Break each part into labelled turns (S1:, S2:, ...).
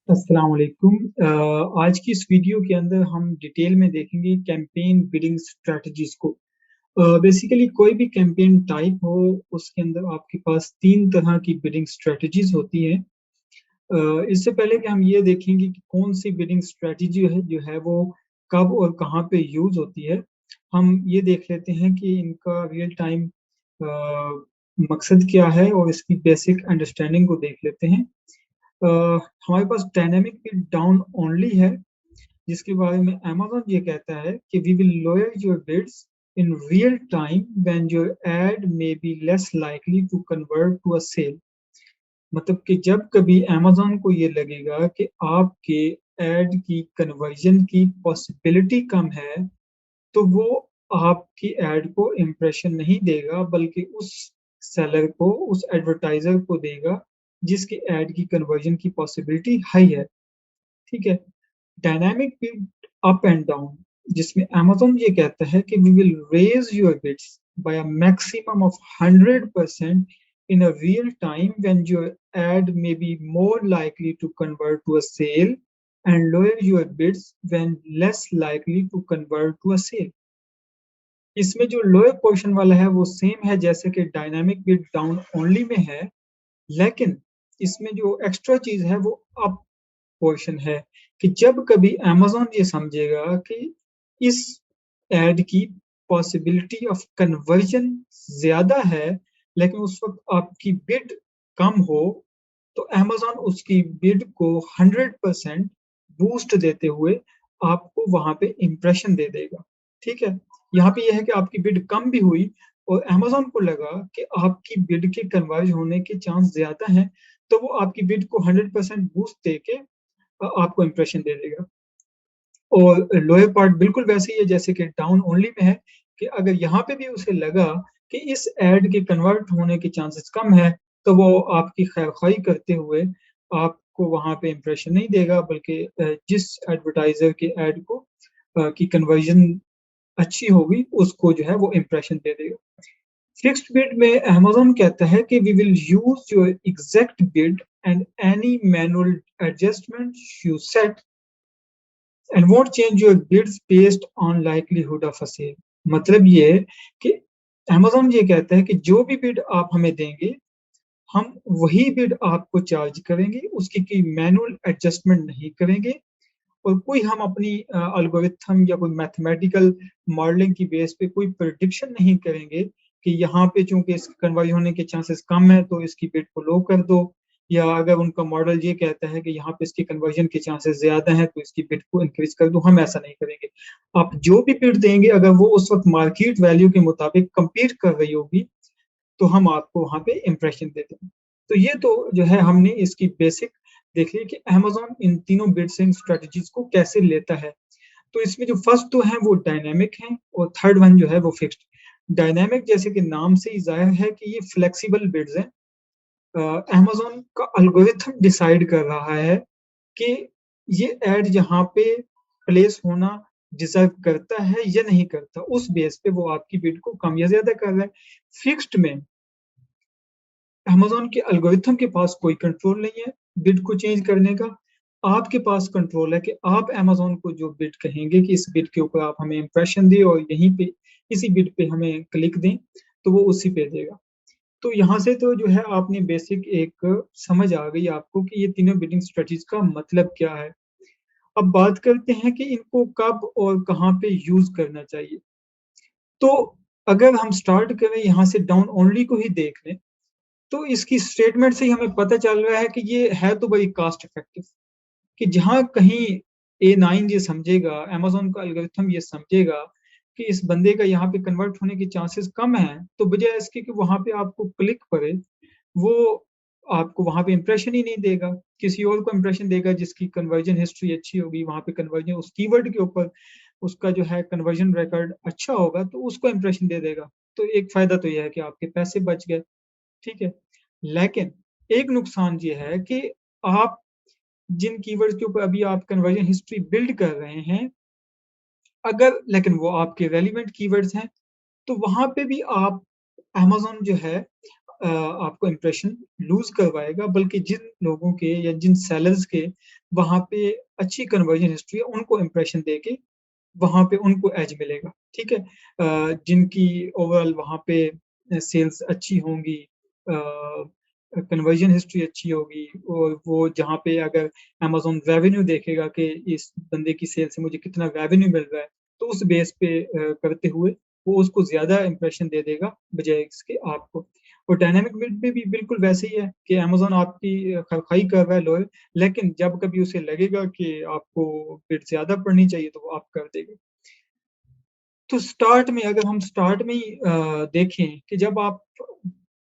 S1: अस्सलाम वालेकुम। आज की इस वीडियो के अंदर हम डिटेल में देखेंगे कैंपेन बिडिंग स्ट्रेटजीज को। बेसिकली कोई भी कैंपेन टाइप हो, उसके अंदर आपके पास तीन तरह की बिडिंग स्ट्रेटजीज होती हैं। इससे पहले कि हम ये देखेंगे कि कौन सी बिडिंग स्ट्रेटजी है जो है वो कब और कहाँ पे यूज होती है, हम ये देख लेते हैं कि इनका रियल टाइम मकसद क्या है और इसकी बेसिक अंडरस्टैंडिंग को देख लेते हैं। अ, हमारे पास डायनेमिक बिड डाउन ओनली है, जिसके बारे में अमेज़न ये कहता है कि we will lower your bids in real time when your ad may be less likely to convert to a sale. मतलब कि जब कभी अमेज़न को ये लगेगा कि आपके एड की कन्वर्जन की पॉसिबिलिटी कम है, तो वो आपकी एड को इम्प्रेशन नहीं देगा, बल्कि उस सेलर को, उस एडवर्टाइजर को देगा जिसकी एड की कन्वर्जन की पॉसिबिलिटी हाई है। ठीक है। Dynamic bid up and down, जिसमें अमेज़न ये कहता है कि we will raise your bids by a maximum of 100% in a real time when your ad may be more likely to convert to a sale, and lower your bids when less likely to convert to a sale. इसमें जो lower portion वाला है वो same है जैसे कि dynamic bid down only में है, लेकिन इसमें जो एक्स्ट्रा चीज है वो अप पोर्शन है कि जब कभी अमेज़न ये समझेगा कि इस एड की पॉसिबिलिटी ऑफ कन्वर्जन ज्यादा है, लेकिन उस वक्त आपकी बिड कम हो, तो अमेज़न उसकी बिड को 100% बूस्ट देते हुए आपको वहां पे इंप्रेशन दे देगा। ठीक है। यहाँ पे यह है कि आपकी बिड कम भी हुई और अमेज़न को लगा कि आपकी बिड के कन्वर्ज होने के चांस ज्यादा हैं, तो वो आपकी बिड को 100% बूस्ट देके आपको इंप्रेशन दे देगा। और लोअर पार्ट बिल्कुल वैसे ही है जैसे कि डाउन ओनली में है, कि अगर यहाँ पे भी उसे लगा कि इस एड के कन्वर्ट होने के चांसेस कम है, तो वो आपकी खैर-ख्वाही करते हुए आपको वहाँ पे इंप्रेशन नहीं देगा, बल्कि जिस एडवर्टाइज़र के एड को की कन्वर्जन अच्छी होगी, उसको जो है वो इंप्रेशन दे देगा। फिक्स्ड बिड में अमेज़न कहता है कि we will use your exact bid and any manual adjustment you set and won't change your bids based on likelihood of a sale. मतलब ये है कि अमेज़न ये कहता है कि जो भी बिड आप हमें देंगे, हम वही बिड आपको चार्ज करेंगे, उसकी कोई मैनुअल एडजस्टमेंट नहीं करेंगे और कोई हम अपनी एल्गोरिथम या कोई मैथमेटिकल मॉडलिंग की बेस पे कोई प्रेडिक्शन नहीं करेंगे कि यहाँ पे चूंकि इसके कन्वर्ज होने के चांसेस कम है तो इसकी बिड को लो कर दो, या अगर उनका मॉडल ये कहता है कि यहाँ पे इसके कन्वर्जन के चांसेस ज्यादा हैं तो इसकी बिड को इंक्रीज कर दो, हम ऐसा नहीं करेंगे। आप जो भी बिड देंगे अगर वो उस वक्त मार्केट वैल्यू के मुताबिक compete कर रही होगी, तो हम आपको वहाँ पे इम्प्रेशन देते हैं। तो ये तो जो है हमने इसकी बेसिक देख ली कि अमेज़न इन तीनों बिड्स एंड स्ट्रेटजीज को कैसे लेता है। तो इसमें जो फर्स्ट तो है वो डायनामिक है और थर्ड वन जो है वो फिक्स्ड। डायनामिक जैसे कि नाम से ही जाहिर है कि ये फ्लेक्सिबल बिड्स हैं। अमेज़न का एल्गोरिथम डिसाइड कर रहा है कि ये एड यहाँ पे प्लेस होना डिजर्व करता है या नहीं करता, उस बेस पे वो आपकी बिड को कम या ज्यादा कर रहा है। फिक्स्ड में अमेज़न के एल्गोरिथम के पास कोई कंट्रोल नहीं है बिड को चेंज करने का। आपके पास कंट्रोल है कि आप अमेज़न को जो बिड कहेंगे कि इस बिड के ऊपर आप हमें इंप्रेशन दें और यहीं पे इसी बिड पे हमें क्लिक दें, तो वो उसी पे देगा। तो यहाँ से तो जो है आपने बेसिक एक समझ आ गई आपको कि ये तीनों बिडिंग स्ट्रेटजीज का मतलब क्या है। अब बात करते हैं कि इनको कब और कहाँ पे यूज करना चाहिए। तो अगर हम स्टार्ट करें यहाँ से डाउन ओनली को ही देख लें, तो इसकी स्टेटमेंट से ही हमें पता चल रहा है कि ये है तो बड़ी कॉस्ट इफेक्टिव, कि जहाँ कहीं A9 ये समझेगा, अमेज़न का एल्गोरिथम ये समझेगा कि इस बंदे का यहाँ पे कन्वर्ट होने के चांसेस कम हैं, तो बजाय इसके कि वहाँ पे आपको क्लिक करे, वो आपको वहाँ पे इंप्रेशन ही नहीं देगा, किसी और को इंप्रेशन देगा जिसकी कन्वर्जन हिस्ट्री अच्छी होगी, वहाँ पे कन्वर्जन उस कीवर्ड के ऊपर उसका जो है कन्वर्जन रिकॉर्ड अच्छा होगा, तो उसको इंप्रेशन दे देगा। तो एक फायदा तो ये है कि आपके पैसे बच गए। ठीक है। लेकिन एक नुकसान ये है कि आप जिन कीवर्ड्स के ऊपर अभी आप कन्वर्जन हिस्ट्री बिल्ड कर रहे हैं, अगर लेकिन वो आपके रेलिवेंट कीवर्ड्स हैं, तो वहां पे भी आप अमेज़न जो है आपको इंप्रेशन लूज करवाएगा, बल्कि जिन लोगों के या जिन सेलर्स के वहाँ पे अच्छी कन्वर्जन हिस्ट्री है, उनको इम्प्रेशन देके वहाँ पे उनको एज मिलेगा, ठीक है? जिनकी ओवरऑल वहाँ पे सेल्स अच्छी होंगी, कन्वर्जन हिस्ट्री अच्छी होगी और वो जहाँ पे अगर अमेज़न रेवेन्यू देखेगा कि इस बंदे की सेल से मुझे कितना रेवेन्यू मिल रहा है, तो उस बेस पे करते हुए वो उसको ज़्यादा इम्प्रेशन दे देगा बजाए इसके आपको। और डायनामिक बिड में भी बिल्कुल वैसे ही है कि अमेज़न आपकी खर-खाई कर रहा है लॉयल, लेकिन जब कभी उसे लगेगा कि आपको बिड ज़्यादा पड़नी चाहिए तो वो आप कर देगा। तो स्टार्ट में अगर हम स्टार्ट में ही देखें कि जब आप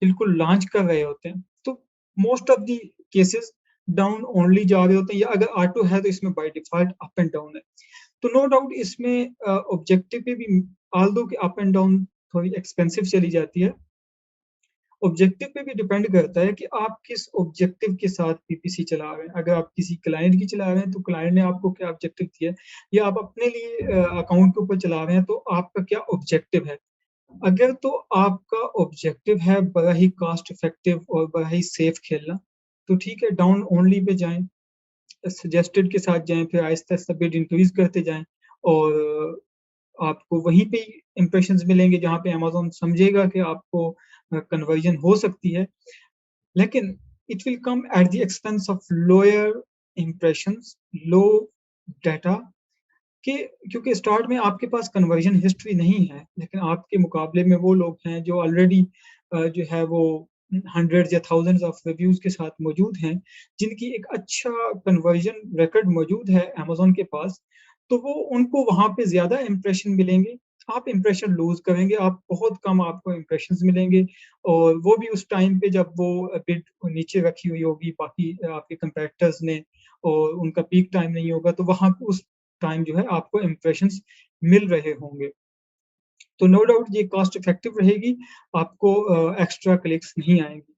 S1: बिल्कुल लॉन्च कर रहे होते हैं, तो most of the cases down only जा रहे होते हैं या अगर ऑटो है तो इसमें by default up and down है। तो नो डाउट इसमें ऑब्जेक्टिव पे भी ऑल्दो कि अप एंड डाउन थोड़ी एक्सपेंसिव चली जाती है, ऑब्जेक्टिव पे भी डिपेंड करता है कि आप किस ऑब्जेक्टिव के साथ पीपीसी चला रहे हैं। अगर आप किसी क्लाइंट की चला रहे हैं, तो क्लाइंट ने आपको क्या ऑब्जेक्टिव दिया है या आप अपने लिए अकाउंट के ऊपर चला रहे हैं, तो आपका क्या ऑब्जेक्टिव है। अगर तो आपका ऑब्जेक्टिव है बड़ा ही कॉस्ट इफेक्टिव और बड़ा ही सेफ खेलना, तो ठीक है डाउन ओनली पे जाएँ, सजेस्टेड के साथ जाएँ, फिर आहिस्ता-आहिस्ता बिड इंक्रीज़ करते जाएँ और आपको वहीं पे ही इंप्रेशंस मिलेंगे जहाँ पे अमेज़न समझेगा कि आपको कन्वर्जन हो सकती है। लेकिन it will come at the expense of lower impressions, low data कि क्योंकि स्टार्ट में आपके पास कन्वर्जन हिस्ट्री नहीं है, लेकिन आपके मुकाबले में वो लोग हैं जो ऑलरेडी जो है वो हंड्रेड्स या थाउज़ेंड्स ऑफ रिव्यूज़ के साथ मौजूद हैं, जिनकी एक अच्छा कन्वर्जन रिकॉर्ड मौजूद है अमेज़न के पास, तो वो उनको वहाँ पे ज़्यादा इंप्रेशन मिलेंगे। आप इंप्रेशन लूज़ करेंगे, आप बहुत कम आपको इंप्रेशंस मिलेंगे और वो भी उस टाइम पे जब वो बिड नीचे रखी हुई होगी बाकी आपके कंपैरेटर्स ने और उनका पीक टाइम नहीं होगा, तो वहाँ उस टाइम जो है आपको इंप्रेशंस मिल रहे होंगे। तो नो डाउट ये कॉस्ट इफेक्टिव रहेगी, आपको एक्स्ट्रा क्लिक्स नहीं आएँगी।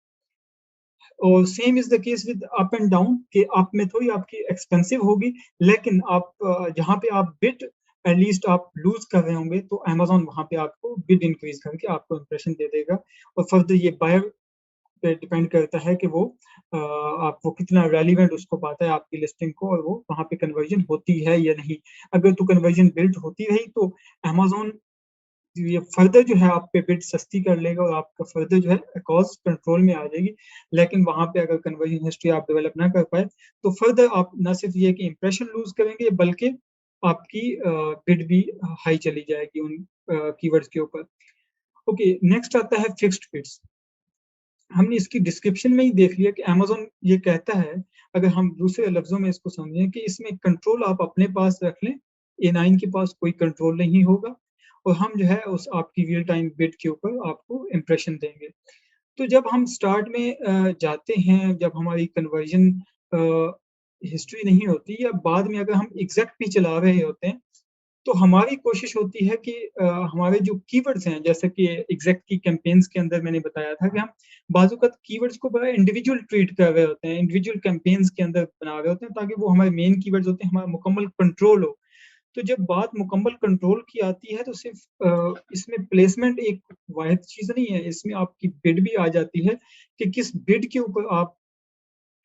S1: और same is the case with up and down कि अप में थोड़ी आपकी एक्सपेंसिव होगी, लेकिन आप जहाँ पे आप बिड एटलीस्ट आप लूज़ कर रहे होंगे, तो अमेज़न वहाँ पे आपको बिड इंक्रीज़ करके आपको इंप्रेशन दे देगा और फर्दर ये बायर पे डिपेंड करता है कि वो आपको कितना रेलेवेंट उसको पाता है आपकी लिस्टिंग को और वो वहाँ पे कन्वर्जन होती है या नहीं। अगर तो कन्वर्जन बिल्ड होती रही तो अमेज़न ये फर्दर जो है आप पे बिड सस्ती कर लेगा और आपका फर्दर जो है कॉस्ट कंट्रोल में आ जाएगी। लेकिन वहाँ पे अगर कन्वर्जन हिस्ट्री आप डेवलप ना कर पाए, तो फर्दर आप ना सिर्फ ये कि इंप्रेशन लूज़ करेंगे बल्कि आपकी बिड भी हाई चली जाएगी उन कीवर्ड्स के ऊपर। ओके, नेक्स्ट आता है फिक्स्ड बिड्स। हमने इसकी डिस्क्रिप्शन में ही देख लिया कि अमेज़न ये कहता है, अगर हम दूसरे लफ्ज़ों में इसको समझें कि इसमें कंट्रोल आप अपने पास रख लें, A9 के पास कोई कंट्रोल नहीं होगा और हम जो है उस आपकी रियल टाइम बिड के ऊपर आपको इंप्रेशन देंगे। तो जब हम स्टार्ट में जाते हैं, जब हमारी कन्वर्जन अ, हिस्ट्री नहीं होती या बाद में अगर हम एग्ज़ैक्ट भी चला रहे होते हैं, तो हमारी कोशिश होती है कि हमारे जो कीवर्ड्स हैं, जैसे कि एग्ज़ैक्ट की कैम्पेन्स के अंदर मैंने बताया था कि हम बाज़-औक़ात कीवर्ड्स को बड़ा इंडिविजुअल ट्रीट कर रहे होते हैं, इंडिविजुअल कैम्पेन्स के अंदर बना रहे होते हैं ताकि वो हमारे मेन कीवर्ड्स होते हैं, हमारा मुकम्मल कंट्रोल हो। तो जब बात मुकम्मल कंट्रोल की आती है तो सिर्फ़ इसमें प्लेसमेंट एक वाहिद चीज़ नहीं है, इसमें आपकी बिड भी आ जाती है कि किस बिड के ऊपर आप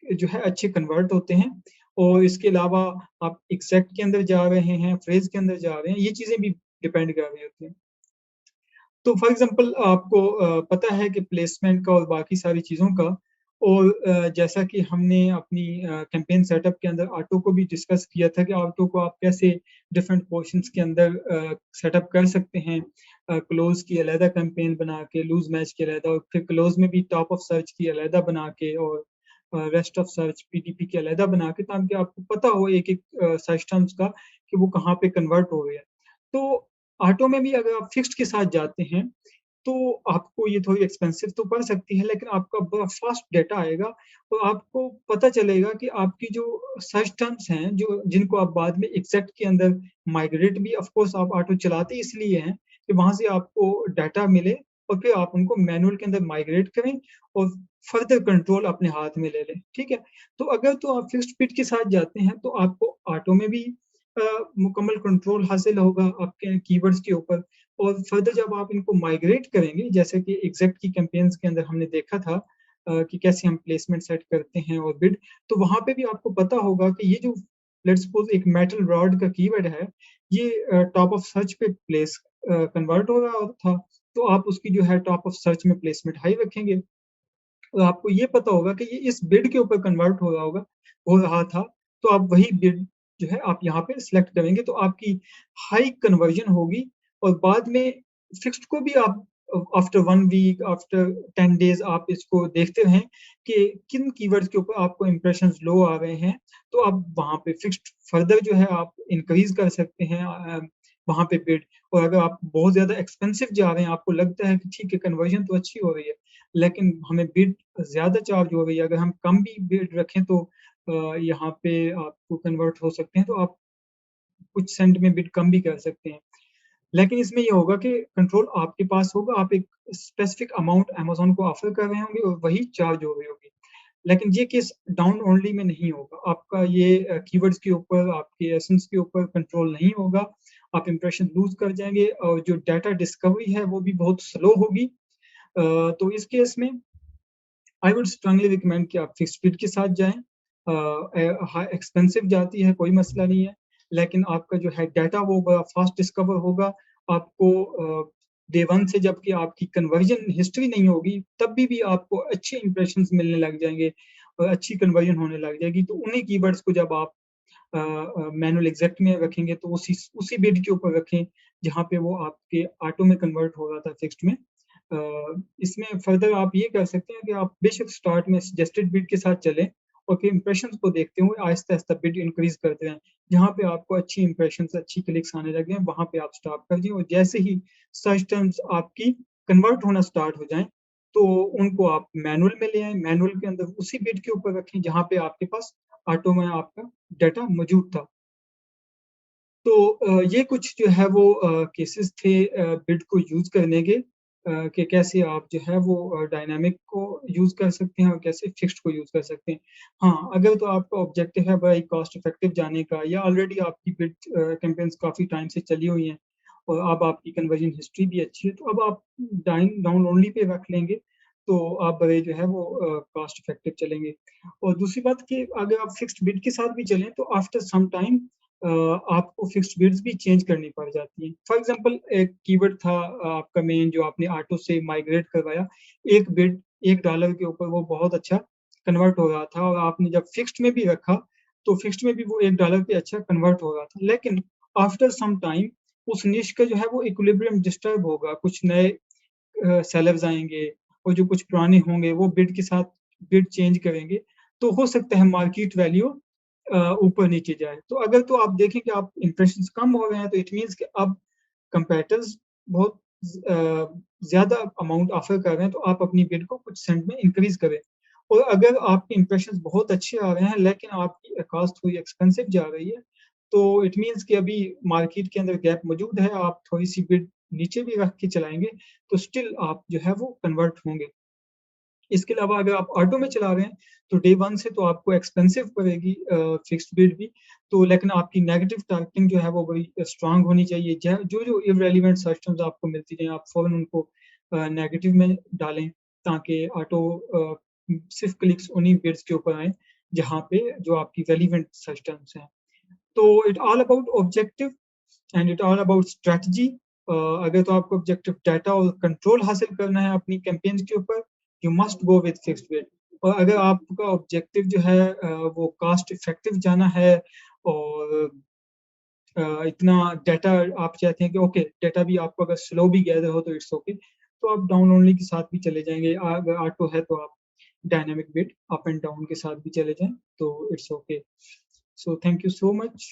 S1: जो है अच्छे कन्वर्ट होते हैं और इसके अलावा आप एग्ज़ैक्ट के अंदर जा रहे हैं, फ्रेज़ के अंदर जा रहे हैं, ये चीज़ें भी डिपेंड कर रही होती हैं। तो फॉर एग्ज़ाम्पल आपको पता है कि प्लेसमेंट का और बाकी सारी चीज़ों का और जैसा कि हमने अपनी कैम्पेन सेटअप के अंदर ऑटो को भी डिस्कस किया था कि ऑटो को आप कैसे डिफरेंट पोर्शन्स के अंदर सेटअप कर सकते हैं। क्लोज़ की अलहदा कैम्पेन बना के, लूज़ मैच की अलहदा और फिर क्लोज़ में भी टॉप ऑफ सर्च की अलहदा बना के और रेस्ट ऑफ सर्च पीडीपी की अलहदा बना के ताकि आपको पता हो एक-एक सर्च टर्म्स का कि वो कहाँ पे कन्वर्ट हो रहे हैं। तो ऑटो में भी अगर आप फिक्स्ड के साथ जाते हैं, तो आपको ये थोड़ी एक्सपेंसिव तो पड़ सकती है, लेकिन आपका बड़ा फ़ास्ट डेटा आएगा और आपको पता चलेगा कि आपकी जो सर्च टर्म्स हैं, जो जिनको आप बाद में एग्ज़ैक्ट के अंदर माइग्रेट भी ऑफ़ कोर्स आप ऑटो चलाते इसलिए हैं कि वहाँ से आपको डाटा मिले और फिर आप उनको मैनुअल के अंदर माइग्रेट करें और फर्दर कंट्रोल अपने हाथ में ले लें, ठीक है? तो अगर तो आप फिक्स्ड बिट के साथ जाते हैं, तो आपको ऑटो में भी मुकम्मल कंट्रोल हासिल होगा आपके कीवर्ड्स के ऊपर और फर्दर जब आप इनको माइग्रेट करेंगे, जैसे कि एग्ज़ैक्ट की कैम्पेन्स के अंदर हमने देखा था कि कैसे हम प्लेसमेंट सेट करते हैं और बिड। तो वहाँ पे भी आपको पता होगा कि ये जो लेट्स सपोज़ एक मेटल रॉड का कीवर्ड है, ये टॉप ऑफ सर्च पे कन्वर्ट हो रहा था, तो आप उसकी जो है टॉप ऑफ सर्च में प्लेसमेंट हाई रखेंगे। तो आपको ये पता होगा कि ये इस बिड के ऊपर कन्वर्ट हो रहा था, तो आप वही बिड जो है आप यहाँ पे सिलेक्ट करेंगे, तो आपकी हाई कन्वर्जन होगी और बाद में फिक्स्ड को भी आप आफ्टर 1 वीक, आफ्टर 10 डेज़ आप इसको देखते रहें कि किन कीवर्ड्स के ऊपर आपको इंप्रेशंस लो आ रहे हैं, तो आप वहाँ पे फिक्स्ड फर्दर जो है आप इंक्रीज़ कर सकते हैं वहाँ पे बिड। और अगर आप बहुत ज़्यादा एक्सपेंसिव जा रहे हैं, आपको लगता है कि ठीक है कन्वर्जन तो अच्छी हो रही है, लेकिन हमें बिड ज़्यादा चार्ज हो रही है, अगर हम कम भी बिड रखें तो यहाँ पे आपको कन्वर्ट हो सकते हैं, तो आप कुछ सेंट में बिड कम भी कर सकते हैं। लेकिन इसमें ये होगा कि कंट्रोल आपके पास होगा, आप एक स्पेसिफिक अमाउंट अमेज़न को ऑफ़र कर रहे होंगे और वही चार्ज हो रही होगी। लेकिन ये केस डाउन ओनली में नहीं होगा, आपका ये कीवर्ड्स के ऊपर, आपके एसेंस के ऊपर कंट्रोल नहीं होगा, आप इंप्रेशन लूज़ कर जाएँगे और जो डाटा डिस्कवरी है वो भी बहुत स्लो होगी। तो इस केस में आई वुड स्ट्रांगली रिकमेंड कि आप फिक्स्ड बिड के साथ जाएँ। हाई एक्सपेंसिव जाती है, कोई मसला नहीं है, लेकिन आपका जो है डाटा वो बड़ा फ़ास्ट डिस्कवर होगा। आपको डे 1 से जबकि आपकी कन्वर्जन हिस्ट्री नहीं होगी, तब भी आपको अच्छे इंप्रेशंस मिलने लग जाएँगे और अच्छी कन्वर्जन होने लग जाएगी। तो उन्हीं कीवर्ड्स को जब आप मैनुअल एग्जैक्ट में रखेंगे तो उसी बिड के ऊपर रखें, जहाँ पे वो आपके ऑटो में कन्वर्ट हो रहा था फिक्स्ड में। इसमें फर्दर आप ये कर सकते हैं कि आप बेशक स्टार्ट में सजेस्टेड बिड के साथ चलें और फिर इंप्रेशंस को देखते हुए आहिस्ता-आहिस्ता बिड इंक्रीज़ करते रहें। जहाँ पे आपको अच्छी इंप्रेशंस, अच्छी क्लिक्स आने लगे हैं, वहाँ पे आप स्टॉप कर दें और जैसे ही सर्च टर्म्स आपकी कन्वर्ट होना स्टार्ट हो जाएँ, तो उनको आप मैनुअल में ले आएँ, मैनुअल के अंदर उसी बिड के ऊपर रखें जहाँ पे आपके पास ऑटो में आपका डाटा मौजूद था। तो ये कुछ जो है वो केसेस थे बिड को यूज़ करने के कि कैसे आप जो है वो डायनामिक को यूज़ कर सकते हैं और कैसे फिक्स्ड को यूज़ कर सकते हैं। हाँ, अगर तो आपका ऑब्जेक्टिव है भाई कॉस्ट इफेक्टिव जाने का या ऑलरेडी आपकी बिड कैम्पेन्स काफ़ी टाइम से चली हुई हैं और अब आपकी कन्वर्जन हिस्ट्री भी अच्छी है, तो अब आप डाउन ओनली पे रख लेंगे, तो आप बड़े जो है वो कॉस्ट इफेक्टिव चलेंगे। और दूसरी बात कि अगर आप फिक्स्ड बिड के साथ भी चलें, तो आफ्टर सम टाइम अ, आपको फिक्स्ड बिड्स भी चेंज करनी पड़ जाती हैं। फॉर एग्ज़ाम्पल एक कीवर्ड था आपका मेन जो आपने ऑटो से माइग्रेट करवाया, एक बिड $1 के ऊपर वो बहुत अच्छा कन्वर्ट हो रहा था और आपने जब फिक्स्ड में भी रखा, तो फिक्स्ड में भी वो $1 पे अच्छा कन्वर्ट हो रहा था। लेकिन आफ्टर सम टाइम उस निश का जो है वो इक्विलिब्रियम डिस्टर्ब होगा, कुछ नए सेलर्स आएँगे और जो कुछ पुराने होंगे वो बिड के साथ बिड चेंज करेंगे, तो हो सकता है मार्केट वैल्यू ऊपर-नीचे जाए। तो अगर तो आप देखें कि आप इंप्रेशंस कम हो रहे हैं, तो इट मीन्स कि अब कंपैरेटर्स बहुत ज़्यादा अमाउंट ऑफ़र कर रहे हैं, तो आप अपनी बिड को कुछ सेंट में इंक्रीज़ करें। और अगर आपके इंप्रेशंस बहुत अच्छे आ रहे हैं, लेकिन आपकी कॉस्ट थोड़ी एक्सपेंसिव जा रही है, तो इट मीन्स कि अभी मार्केट के अंदर गैप मौजूद है, आप थोड़ी-सी बिड नीचे भी रख के चलाएँगे, तो स्टिल आप जो है वो कन्वर्ट होंगे। इसके अलावा अगर आप ऑटो में चला रहे हैं, तो डे 1 से तो आपको एक्सपेंसिव पड़ेगी फिक्स्ड बिड भी, तो लेकिन आपकी नेगेटिव टारगेटिंग जो है वो बड़ी स्ट्रॉन्ग होनी चाहिए। ज जो-जो इर्रेलेवेंट सर्च टर्म्स आपको मिलती जाएँ, आप फ़ौरन उनको नेगेटिव में डालें, ताकि ऑटो सिर्फ़ क्लिक्स उन्हीं बिड्स के ऊपर आएँ, जहाँ पे जो आपकी रेलेवेंट सर्च टर्म्स हैं। तो it all about objective and it all about strategy. अगर तो आपको ऑब्जेक्टिव डाटा और कंट्रोल हासिल करना है अपनी कैंपेन्स के ऊपर, you must go with fixed bid. और अगर आपका ऑब्जेक्टिव जो है वो कॉस्ट इफेक्टिव जाना है और इतना डाटा आप चाहते हैं कि ओके डाटा भी आपको अगर स्लो भी गैदर हो तो इट्स ओके, तो आप डाउन ओनली के साथ भी चले जाएँगे। अगर ऑटो है तो आप dynamic bid up and down के साथ भी चले जाएँ, तो it's okay. So thank you so much.